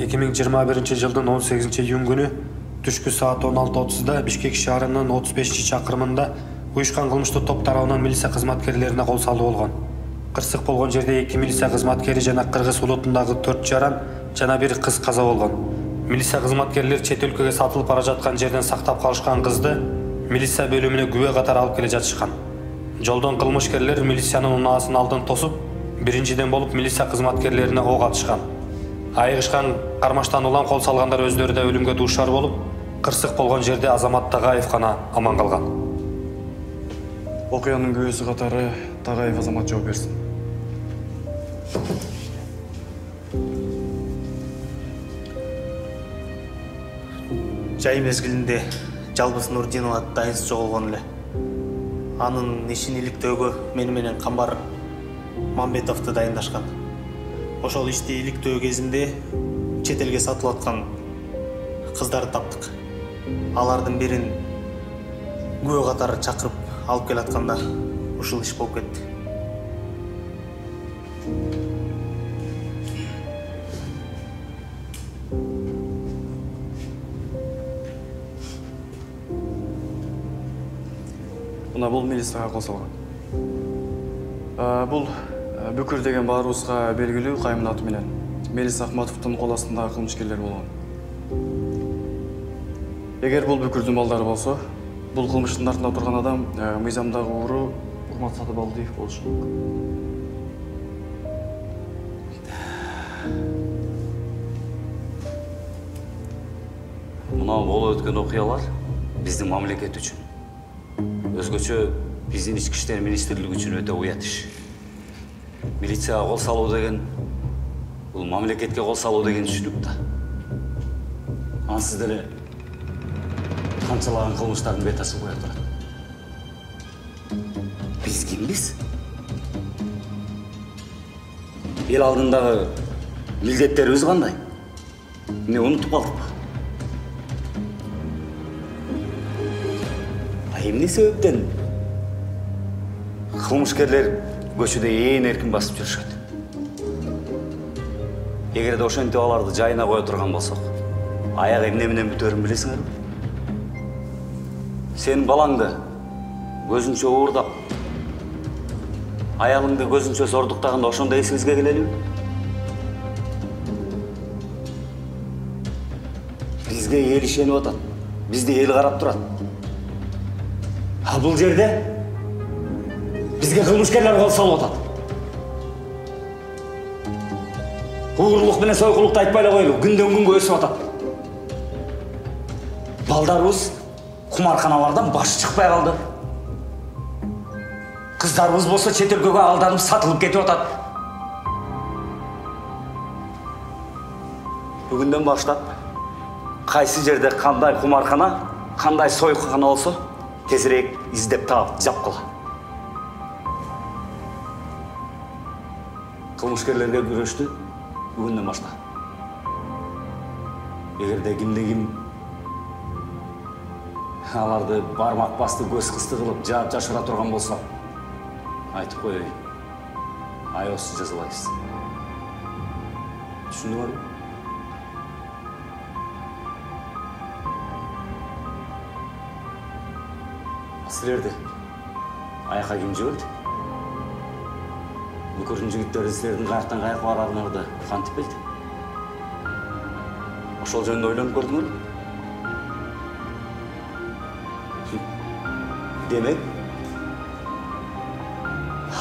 2021-жылдын 18-июнь күнү түшкү саат 16:30-да Бишкек шаарынын 35-чакырымында уюшкан кылмыштуу топ тарабынан милиция кызматкерлерине кол салуу болгон. Кырсык болгон жерде 2 милиция кызматкери жана Кыргыз улутундагы 4 жаран жана 1 кыз каза болгон. Милиция кызматкерлери чет өлкөгө сатылып бара жаткан жерден сактап калышкан кызды милиция бөлүмүнө күбө катары алып келе жатышкан. Жолдон кылмышкерлер милициянын унаасын алдын тосуп, биринчиден болуп милиция кызматкерлерине ок атышкан. Айыгышкан кармаштан улам кол салгандар өздөрү да өлүмгө дуушар болуп, кырсык болгон жерде Азамат Тагаев гана аман калган. Окуянын күбөсү катары Тагаев Азамат жооп берсин. Жай мезгилинде Жалбыз Нурдинова дайынсыз жоголгон эле. Анын ишин иликтөөгө мени менен Камбар Мамбетовду дайындашкан. Ошол ишти иликтөө кезинде чет элге сатылып аткан кыздарды таптык. Алардын бирин күбө катары чакырып алып келатканда ушул иш болуп кетти. Мына бул милицияга кол салган. Бул Бүкүр деген баарыбызга белгилүү кайымын аты менен Мелис Ахматовдун кол астындагы кылмышкерлер болгон. Эгер бул Бүкүрдүн балдары болсо, бул кылмыштын артында турган адам мыйзамдагы уру Урмат Сатыбалдиев болушу мүмкүн. Мына болуп өткөн окуялар биздин мамлекет үчүн, өзгөчө биздин ички иштер министрлиги үчүн өтө уят иш. Милицияга кол салуу деген, бул мамлекетке кол салуу деген түшүнүк да. Ансыз деле канчалаган кылмыштардын бетасы кое турат. Биз кимбиз? Эл алдындагы милдеттерибиз кандай? Эмне унутуп калдыкпы? Эмне себептен кылмышкерлер көчөдө ээн эркин басып жүрүшөт? Эгерде ошентип аларды жайына кое турган болсок, аягы эмне менен бүтөрүн билесиңерби? Сенин балаңды көзүнчө уурдап, аялыңды көзүнчө зордуктаганда ошондо эсибизге келелиби? Бизге эл ишенип атат, бизди эл карап турат. А бул жерде бизге кылмышкерлер кол салып атат. Угурлук менен сойкулукту айтпай эле коелу, күндөн күнгө өсүп атат. Балдарыбыз кумарканалардан башы чыкпай калды. Кыздарыбыз болсо чет өлкөгө алданып сатылып кетип атат. Бүгүндөн баштап кайсы жерде кандай кумаркана, кандай сойкукана болсо, тезирээк издеп таап жапкыла. Кылмышкерлерге күрөштү бүгүндөн башла. Эгерде кимде-ким аларды бармак басты көз кысты кылып жаап жашыра турган болсо, айтып коеюн. Аябыз жазалайбыз. Түшүндүңөрбү? Силерди аяка ким жиберди? Бүкүрдүн жигиттери силердин каяктан каяка барарыңарды кантип билди? Ошол жөнүндө ойлонуп көрдүңөрбү? Демек,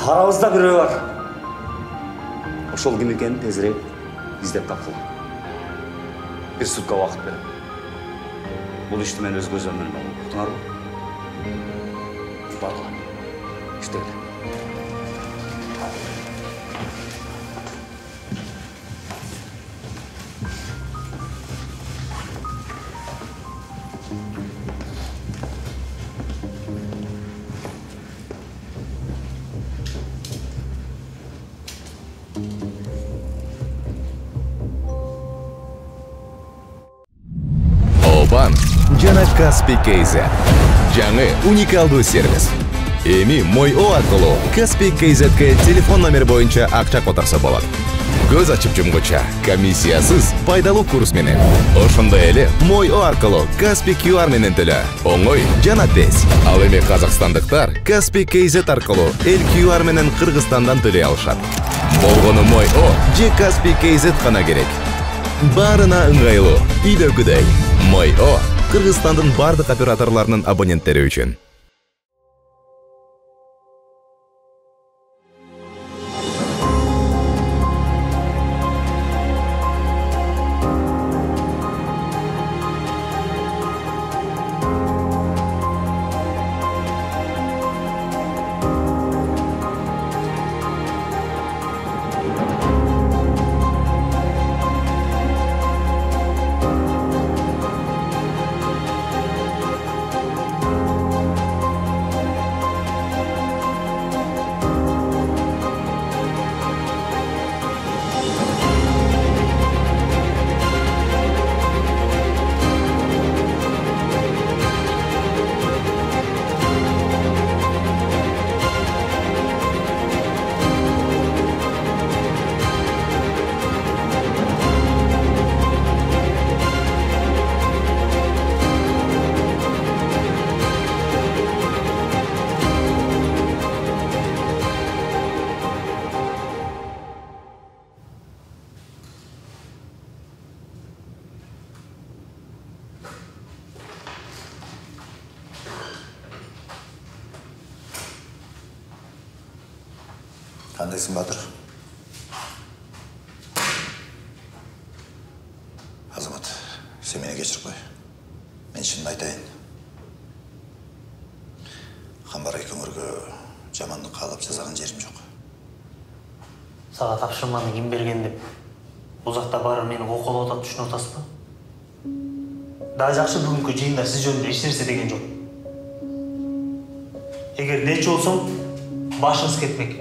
арабызда бирөө бар. Ошол ким экенин тезирээк издеп тапкыла. Бир сутка убакыт берем. Бул ишти мен өз көзүм менен алам. Уктуңарбы? Баргыла. İşte. Банк жана Каспий KZ. Жаңы уникалдуу сервис. Эми Мой О аркылуу Каспий KZ'ге телефон номер боюнча акча которсо болот. көз ачып жумгуча комиссиясыз пайдалуу курс менен. Ошондой эле Мой-О аркылуу Каспий QR менен төлө. Оңой жана тез. Ал эми казакстандыктар Каспий KZ аркылуу эл QR менен Кыргызстандан төлөй алышат. Болгону Мой-О же Каспий KZ гана керек. Барына ыңгайлуу, үйдөгүдөй. Мой-О Кыргызстандын бардык операторлорунун абоненттери үчүн. Кандайсың, Батыр? Азамат, сен мені кешіріп қой. Мен шынын айтайын. Қамбар екеуіңерге жамандық қалап жасаған жерім жоқ. Саға тапшырманы ким берген деп, ұзақта барып мені оқол отат түшін отасы ба? Да жақшы бүгінгі жиында сіз жөнінде ешнәрсе деген жоқ. Егер нече болсам, башыңыз кетмек.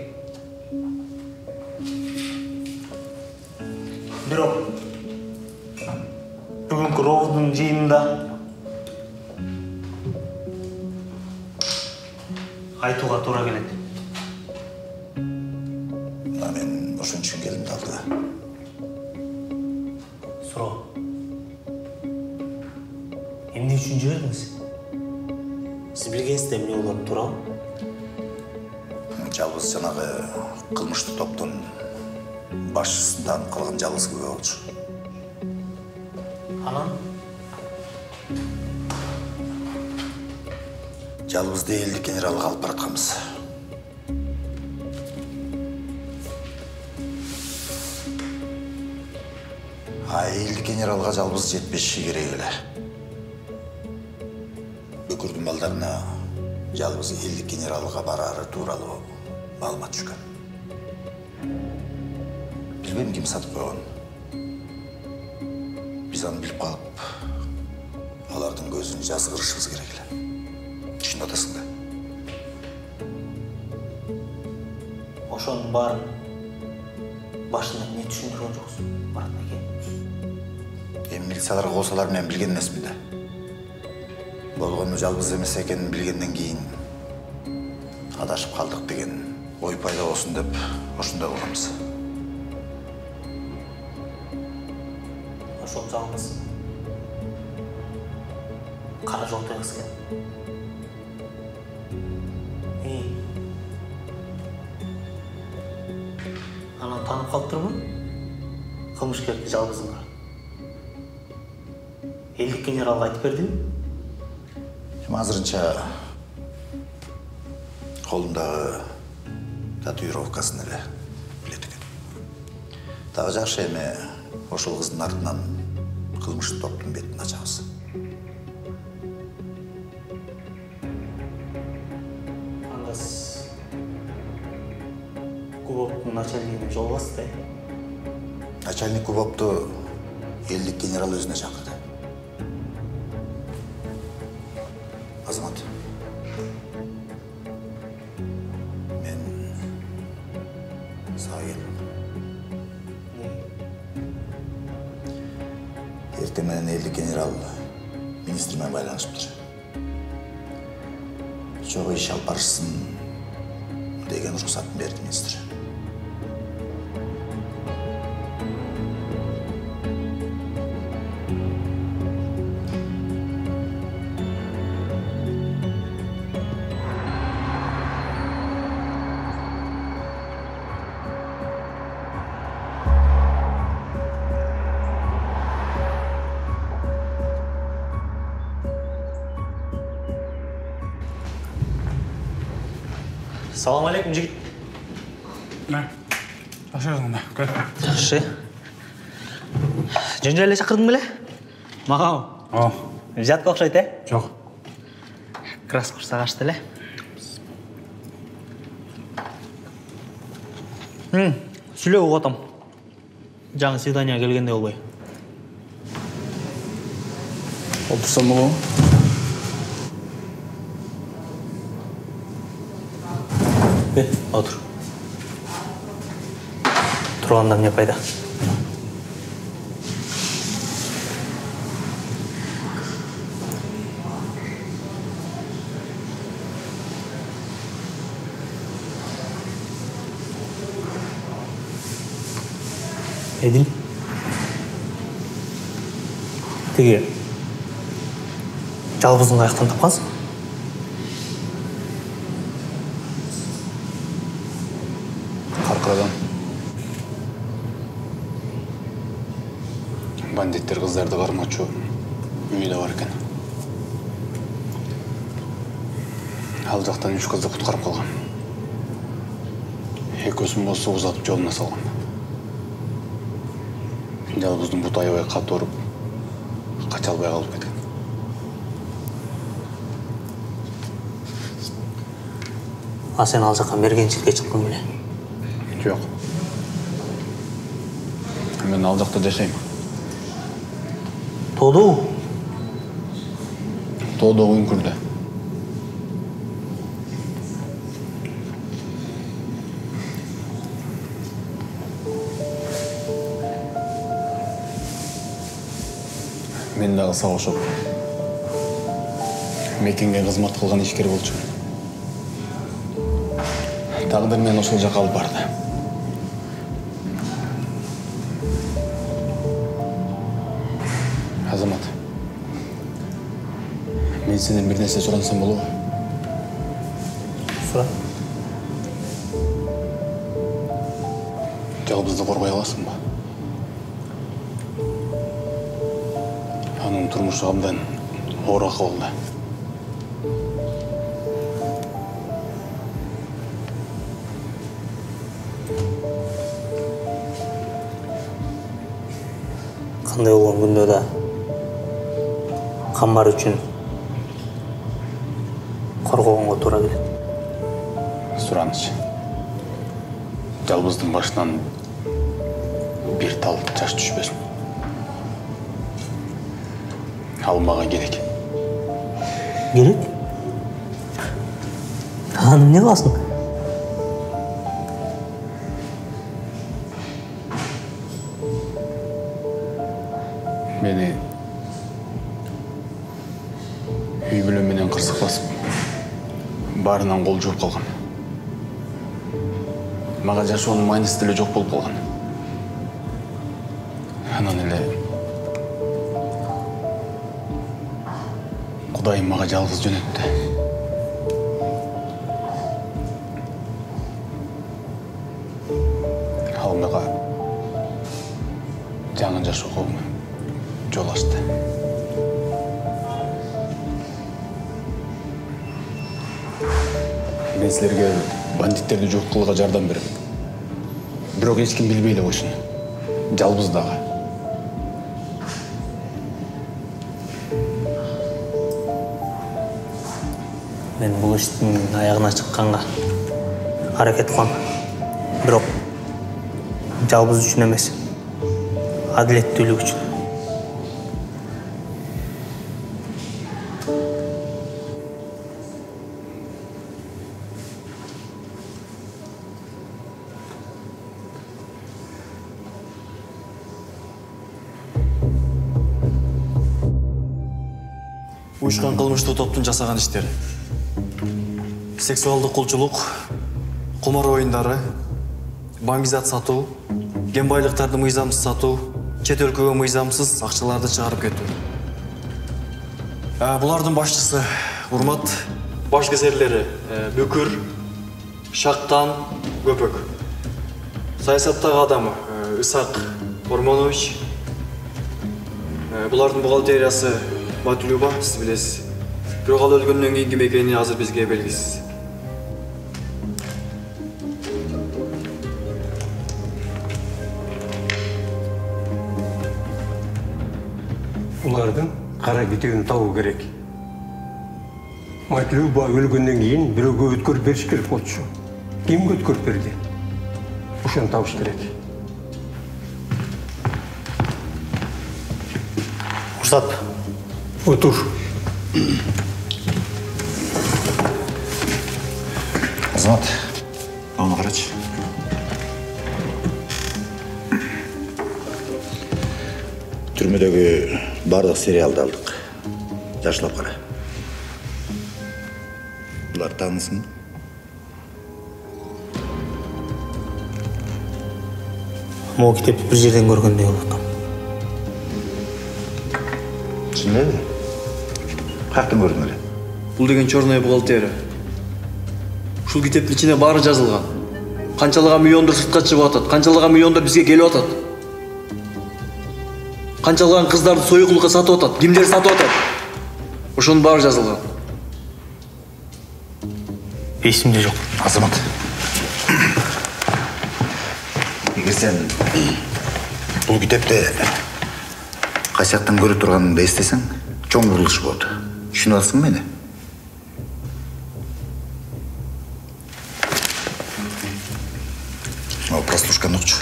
Бирок, бүгінгі ровудың жиынында айтуға тура келеді. Мен ошон үчүн келдим талды. Суроо. Эмне үчүн жибердиңиз? Сиз билгенсиз эмне болот туурабы? Жалгыз жанагы кылмыштуу топтун башчысынан қалған жалғыз күбө болчу. Анан? Жалбызды элдик генералга алып баратканбыз. Элдик генералга жалбыз жетпеши керек эле. Бүкүрдүн балдарына жалбыз элдик генералга барары тууралуу маалымат түшкөн. Билбейм ким сатып койгон. Биз аны билип калып, алардын көзүн жазгырышыбыз керек эле. Түшүнүп атасың да? Ошонун баарын башында эмне түшүндүргөн жоксуң, Марат аке? Эми милицияларга косалар менен билген эмесмин да. Болгону жалгыз эмес экенин билгенден кийин адашып калдык деген ой пайда болсун деп ошондой кылганбыз. Ошол жалгыз кара жол тегиз экен. Анан таанып калыптырмын? Кылмышкерди жалгызыңар. Элдик генералга айтып бердиңби? Азырынча колундагы татуировкасын эле билет экен. Дагы жакшы эми ошол кыздын артынан кылмыштуу топтун бетин ачабыз. Анда сиз Кубоптун начальнигине жолугасыз да? Начальник Кубопту элдик генерал өзүнө чакырды. Азамат, мен сага келдим. Эртең менен элдик генерал министр менен байланышыптыр. Чогуу иш алып барышсын деген уруксатын берди министр. Салам алейкум, жігіт. Жақсы жазғанда. Жақсы. Жөн-жайлы шақырдың біле? Мағау. Жатқа ұқсайды, Жоқ. Крас құрса қашты ле? Сүлеу қотам. Жаңы свидания келгенде олбай. Отырсам болу. Отыр. Тұрғанда не пайда? Edil. Теге жалғызың аяқтан тапқансың? Қарқырадан бандиттер қыздарды қарматшы үйде бар екен. Ал жақтан 3 қызды құтқарып қалған. Екеуісін босып ұзатып жолына салған. Жалғыздың бұт аябай қатты ұрып, қаша албай қалып кеткен. Сен ал жаққа мергеншілікке шыққың біле? Жоқ. Мен ал жақта жашаймын. Тоду? Тоду үңкірді. Мен дағы сауышып, мекенге қызмат қылған ешкер болчу. Тағдыр мен осыл жаққа алып барды. Азамат, мен сенен бір нәрсе сұрансам болу? Сұра. Жалғызды қорғай аласың ба? Анын тұрмышы абдан ауыр ахуалда. Қандай болған күнде да қамбар үшін қорғауға тура келеді. Сұраныш. Жалғыздың башынан бір тал жаш түшпесін. Ал маған керек. Керек? Таным не қалсың? Мені үй біліменен қырсық басып, барынан қол жуып қалған. Маған жашуының майныс тілі жоқ болып қалған. Анан еле Құдайым маға жалғыз жөнетті. Ал маға жаңын жашуға жол ашты. Мен сілерге бандиттерді жоқ қылға жардам берем. Бирок ешкім білбейлі қойсын. Жалғыз дағы. Мен бұл іштің аяғына шыққанға hareket қылам. Бирок жалғыз үшін емес, әділеттілік үшін. Uyuşkan kılmıştı топтун жасаған иштери. Сексуалдык кулчулук, кумар оюндары, баңгизат сатуу, кен байлыктарды мыйзамсыз сатуу, чет өлкөгө мыйзамсыз акчаларды чыгарып кетүү. Булардын башчысы Урмат, баш кезерлери Бүкүр, Шактан, Көпөк. Саясаттагы адамы Исак Ормонович. Булардын бухгалтериясы Батулюба, сиз билесиз. Бирок ал өлгөндөн кийинки мекени азыр бизге белгисиз. Улардың қара кетеуін табу керек. Матлюба өлгөндөн кийин бирөөгө өткөрүп бериш керек болчу. Кимге өткөрүп берди? Ошону табыш керек. Рұқсат. Отур. Азамат, аны қарачы. Түрмедегі барлық сериалды алдық. Жашылап қара. Бұлар танысың? Мол кітепті бір жерден көргендей болдым. Шынымен бе? Қаяқтан көрдің әле? Бұл деген черная бухгалтерия. Ушул китептин ичине баары жазылган. Канчалыган миллиондор сыртка чыгып атат, канчалыган миллиондор бизге келип атат. Канчалыган кыздарды союкулукка сатып атат, кимдер сатып атат. Ошонун баары жазылган. Есімде жоқ. Азамат. Егер сен бұл китепте қайсияқтан көріп тұрғаныңды естесең, чоң бұрылыш болды. Шын алсың мені? О, прослушканы ұқчу.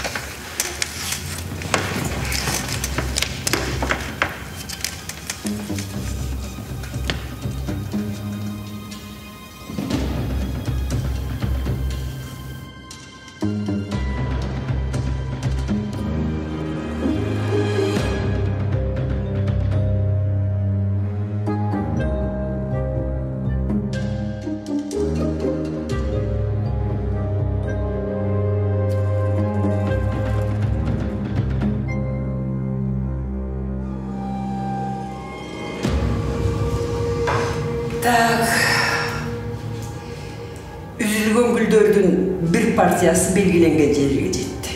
Üzülgөн gülдөрдүн bir partiyası belgilenген жерге жетти.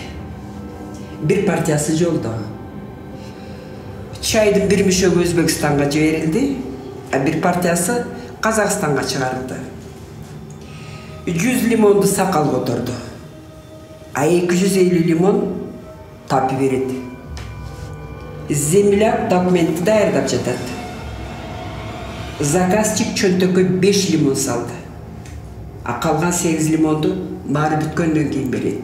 Bir partiyası жолдо. Чайдын bir мüşөгү Өзбекстанга жиберилди, а bir partiyası Казакстанга чыгарылды. 100 лимонду сакал которду, а 250 лимон тапи берет. Земляк документти даярдап жатат. Заказчик чөнтөккө 5 лимон салды. А калган 8 лимонду баары бүткөндөн кийин берет.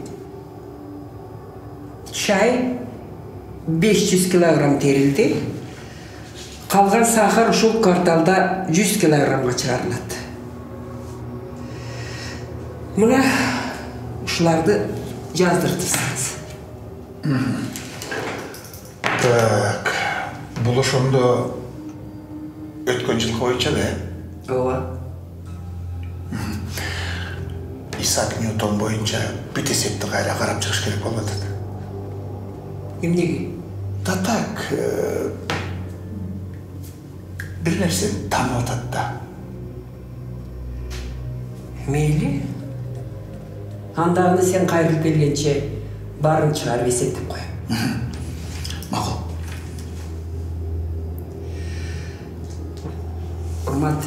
Чай 500 килограмм терилди. Калган сахар ушул кварталда 100 килограммга чыгарылат. Мына ушуларды жаздыртсаңыз. Так, бұл ошондо өткөн жылкы боюнча да? Ооба. Исаак Ньютон боюнча бүт эсепти кайра карап чыгыш керек болуп атат. Эмнеге? Да так, бир нерсени таанып атат да. Мейли. Андагыны сен кайрылып келгенче барын чыгарып эсептеп кой. Макул. Урмат.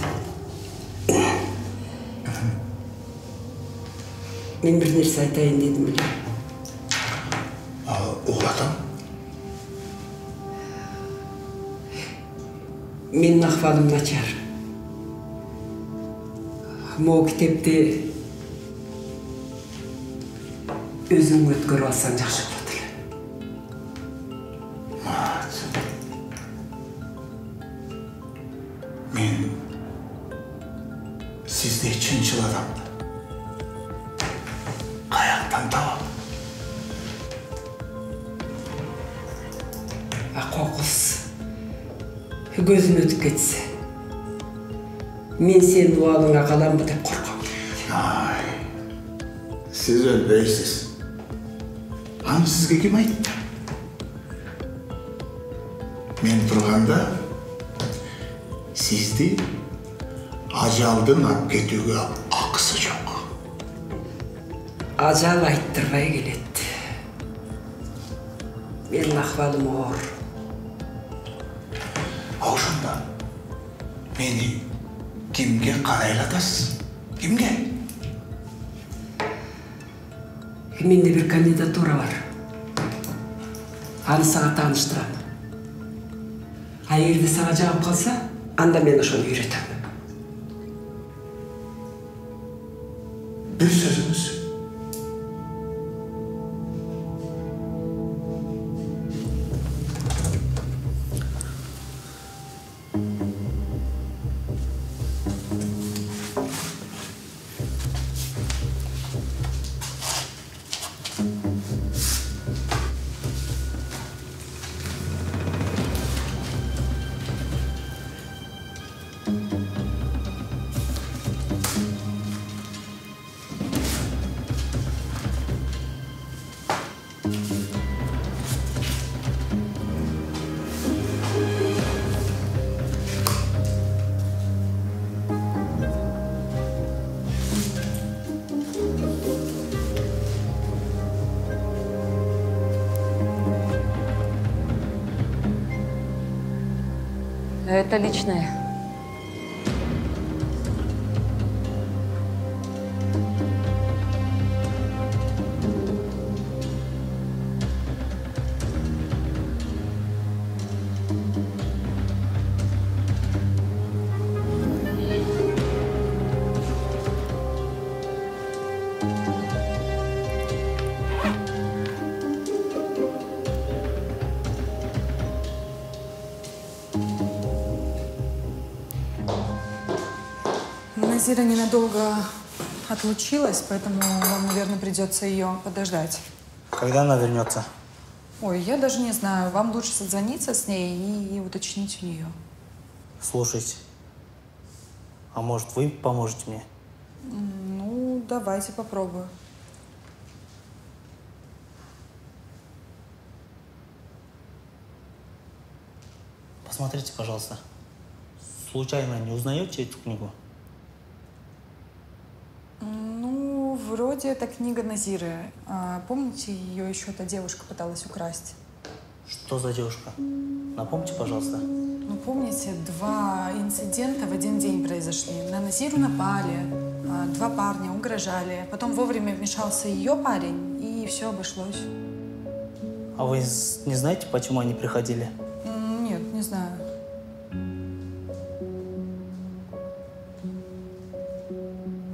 Мен bir нерсе айтайын дедим эле. Угатам. Менин акыбалым начар. Могу китепти өзүң өткөрүп алсаң жакшы болот эле. Мен сиздей чынчыл адамды каяктан табам? Кокус көзүн өтүп кетсе, мен сенин убалыңа каламбы деп корком. Ай, сиз өлбөйсүз. Аны сизге ким айтты? Мен турганда сизди ажалдын алып кетүүгө акысы жок. Ажал айттырбай келет. Менин акыбалым оор. Ошондо мени кимге карайлатасыз? Кимге? Менде bir кандидатура бар. Аны сага тааныштырам. А эгерде сага жагып калса, анда мен ошону үйрөтөм. Bir sözünüz. Это личное. Назира ненадолго отлучилась, поэтому вам, наверное, придется ее подождать. Когда она вернется? Ой, я даже не знаю. Вам лучше созвониться с ней и уточнить у нее. Слушайте, а может вы поможете мне? Ну, давайте попробую. Посмотрите, пожалуйста. Случайно не узнаете эту книгу? Ну, вроде это книга Назиры. Помните, ее еще та девушка пыталась украсть? Что за девушка? Напомните, пожалуйста. Ну, помните, 2 инцидента в один день произошли. На Назиру напали, 2 парня угрожали. Потом вовремя вмешался ее парень, и все обошлось. А вы не знаете, почему они приходили? Нет, не знаю.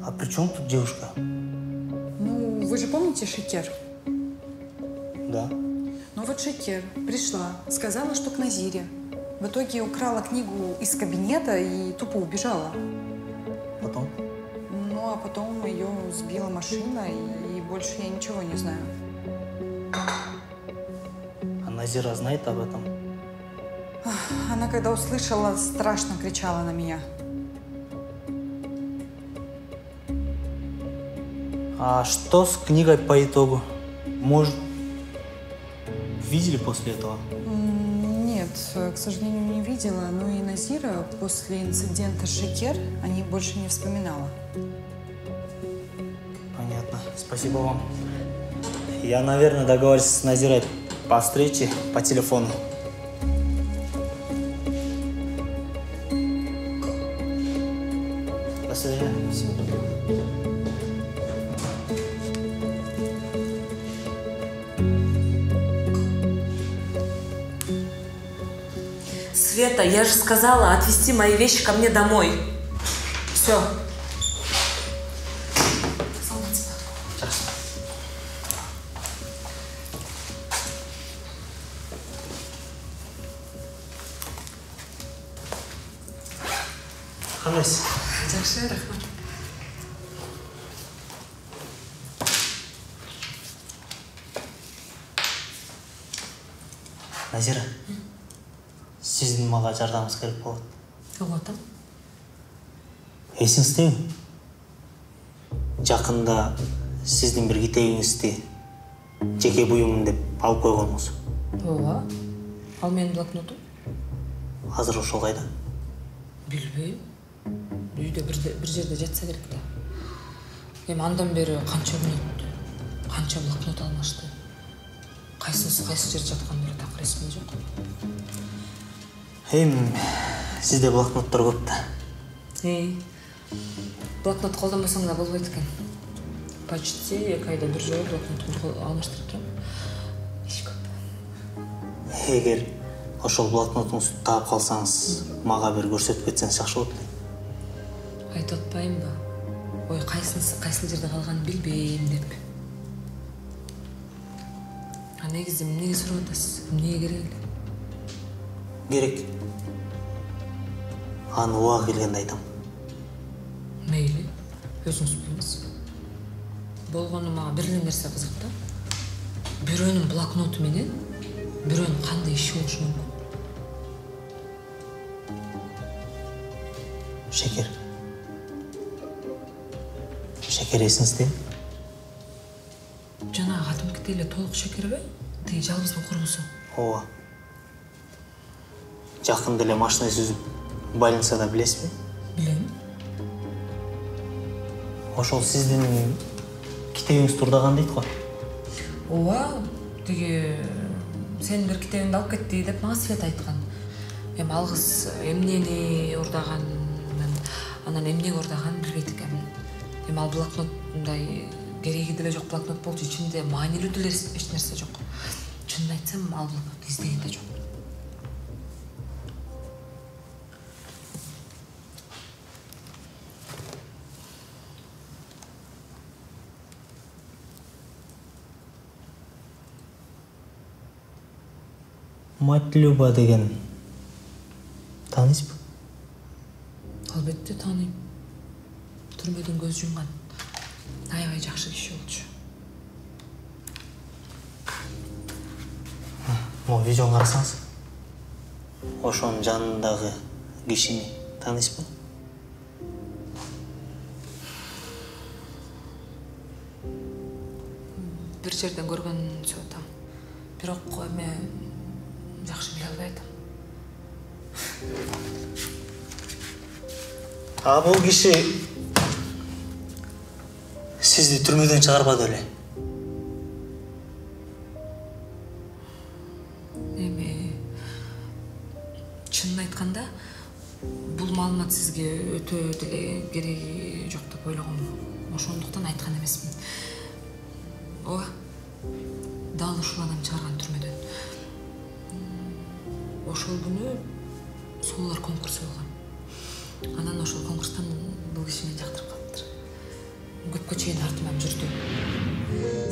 А при чем тут девушка? Ну, вы же помните Шекер? Да. Ну вот Шекер пришла, сказала, что к Назире. В итоге украла книгу из кабинета и тупо убежала. Потом? Ну, а потом ее сбила машина, и больше я ничего не знаю. А Назира знает об этом? Она, когда услышала, страшно кричала на меня. А что с книгой по итогу? Может, видели после этого? Нет, к сожалению, не видела. Но и Назира после инцидента с Шекер о ней больше не вспоминала. Понятно. Спасибо вам. Я, наверное, договорюсь с Назирой по встрече по телефону. До свидания. Всего доброго. Света, я же сказала отвезти мои вещи ко мне домой. Все. Қандайсыз? Жақсы, рахмат. Назира, сіздің маған жардамыңыз керек болады. Вот. Есіңізде ме? Жақында сіздің бір кітабыңызды жеке бұйымым деп алып қойғаныңыз. Ооба. Ал менің блокнотым? Қазір ошол қайда? Билбейм. Үйде бір жерде жатса керек та. Эми андан бери канча күн өттү. Канча блокнот алмашты. Кайсы жерде жаткандары так ресми жок. Сизде блокноттор көп да. Блокнот колдонбосоң да болбойт экен. Почти 2 айда бир жолу блокнот алмаштырып турам. Иш көп. Эгер ошол блокнотуңузду таап калсаңыз, мага бир көрсөтүп кетсеңиз жакшы болот эле. Айтып атпайынбы? Ой, кайсынысы кайсыл жерде калганын билбейм деп. Негизи эмнеге сурап атасыз? Эмнеге керек эле? Керек. Аны убагы келгенде айтам. Мейли, өзүңүз билиңиз. Болгону мага бир эле нерсе кызык да. Бирөөнүн блокноту менен бирөөнүн кандай иши болушу мүмкүн? Шекер. Шекер эсиңиздеби? Жана кадимкидей эле толук шекерби? Тиги жалбыздын курбусу. Ооба. Жакында эле машина сүзүп больницада билесизби? Билем. Ошол сиздин китебиңиз турдаган дейт го. Ооба, тиги сенин бир китебиңди алып кетти деп мага Свет айткан. Эми ал кыз эмнени ордаганын, анан эмнеге ордаганын билбейт экенмин. Эми ал блокнот мындай кереги деле жок блокнот болчу, ичинде маанилүү деле эч нерсе жок. Чынын айтсам, ал блокнотду издеген да жок. Мать Люба деген тааныйсызбы? Албетте тааныйм. Түрмөдөн көз жумган. Аябай жакшы киши болчу. Могу видеону карасаңыз. Ошонун жанындагы кишини тааныйсызбы? Бир жерден көргөн сөп атам. Бирок эме жакшы биле албай атам. Бул киши сизди түрмөдөн чыгарбады эле. Эми чынын айтканда, бул маалымат сизге өтө деле кереги жок деп ойлогом. Ошондуктан айткан эмесмин. Ооба. Дал ушул адам чыгарган түрмөдөн. Ошол күнү сулуулар конкурсу болгон. Анан ошол конкурстан бул киши мени жактырып калыптыр. Көпкө чейин артыман жүрдү.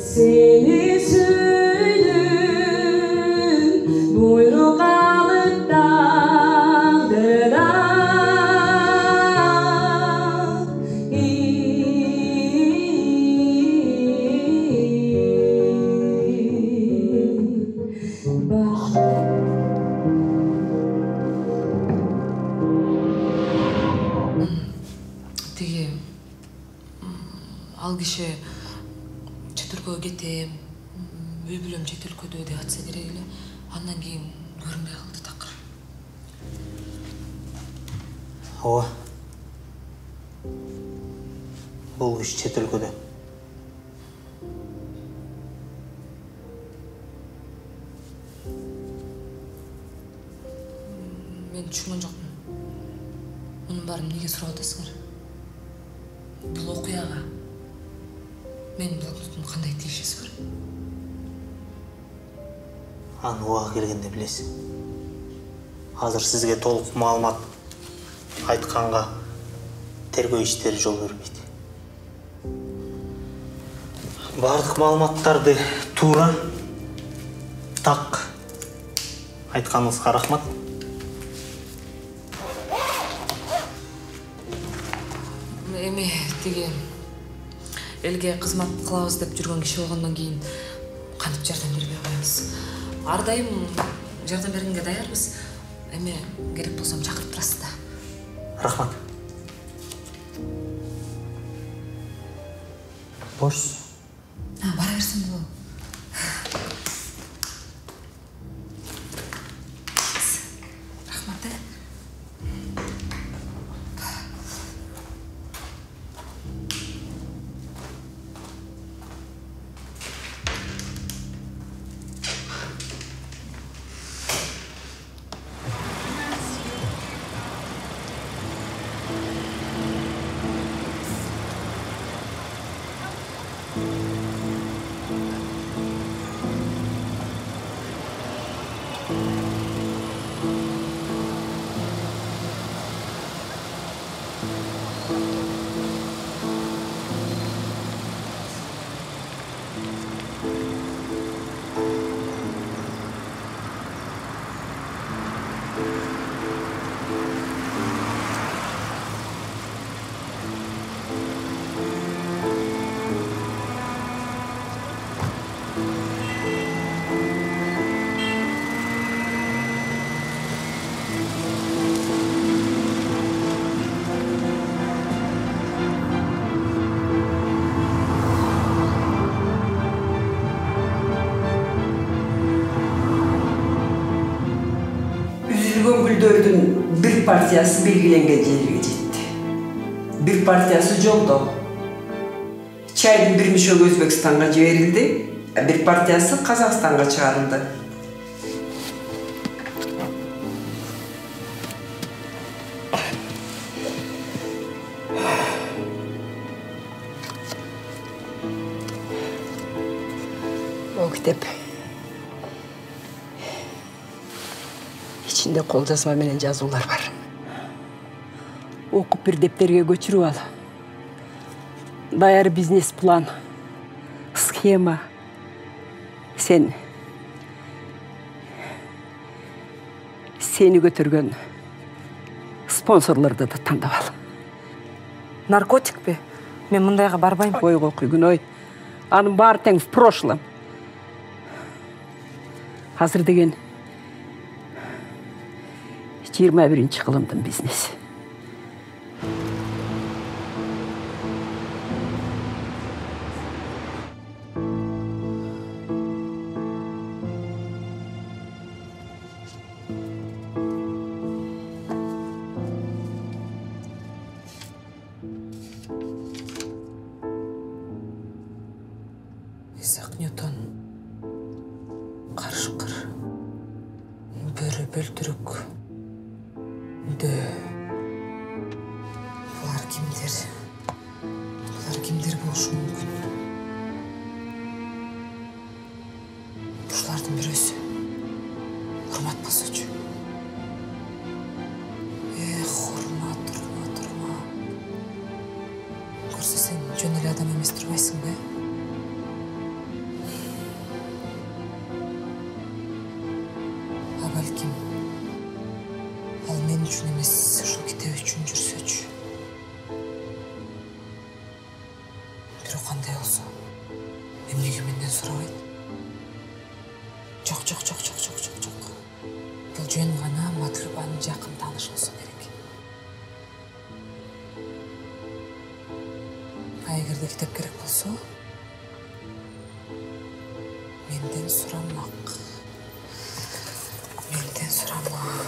Seni süydüm buyruk alıp dağlara Тиги ал киши чет өлкөгө кетем, үй бүлөм чет өлкөдө деп атса керек эле. Андан кийин көрүнбөй калды такыр. Ооба. Бул киши чет өлкөдө. Мен түшүнгөн жокмун. Мунун баарын эмнеге сурап атасыңар? Бул окуяга менин блокнотумдун кандай тиешеси бар? Аны убагы келгенде билесиз. Азыр сизге толук маалымат айтканга тергөө иштери жол бербейт. Бардык маалыматтарды туура, так айтканыңызга рахмат. Эми тиги элге кызмат кылабыз деп жүргөн киши болгондон кийин кантип жардам бербей коебуз? Ар дайым жардам бергенге даярбыз. Эми керек болсом чакырып турасыз да. Рахмат. Бош. Бара берсем болобу? Рахмат. көңүлдөрдүн bir партиясы белгиленген жерге жетти. Bir партиясы жолдо. Чайдын bir мишоги Өзбекстанга жиберилди, bir партиясы Казакстанга чыгарылды. O kitap içinde қолжазма менен жазуулар бар. Окуп bir дептерге көчүрүп ал. Даяр бизнес план, схема. Сени көтөргөн спонсорлорду да тандап ал. Наркотик бе? Мен мындайга барбайм. Ойго күйгүнөй. Анын баары тең в прошлом. Hazır деген 21-ci kılımdın biznesi. Isaac Newton. Карышкыр. Бөрі бөлтүрүк. Булар кимдер? Булар кимдер болушу мүмкүн? Ушулардын бирөөсү урмат болсочу. Урмат. Көрсө сен жөн эле адам эмес турбайсың бе? Балким, ал мен үчүн эмес, ушул китеп үчүн жүрсөчү. Бирок кандай болсо, эмнеге менден сурабайт? Жок. Бул жөн гана Матрыбанын жакын таанышы болсо керек. Эгерде китеп керек болсо, менден сурамак. Менден сурама.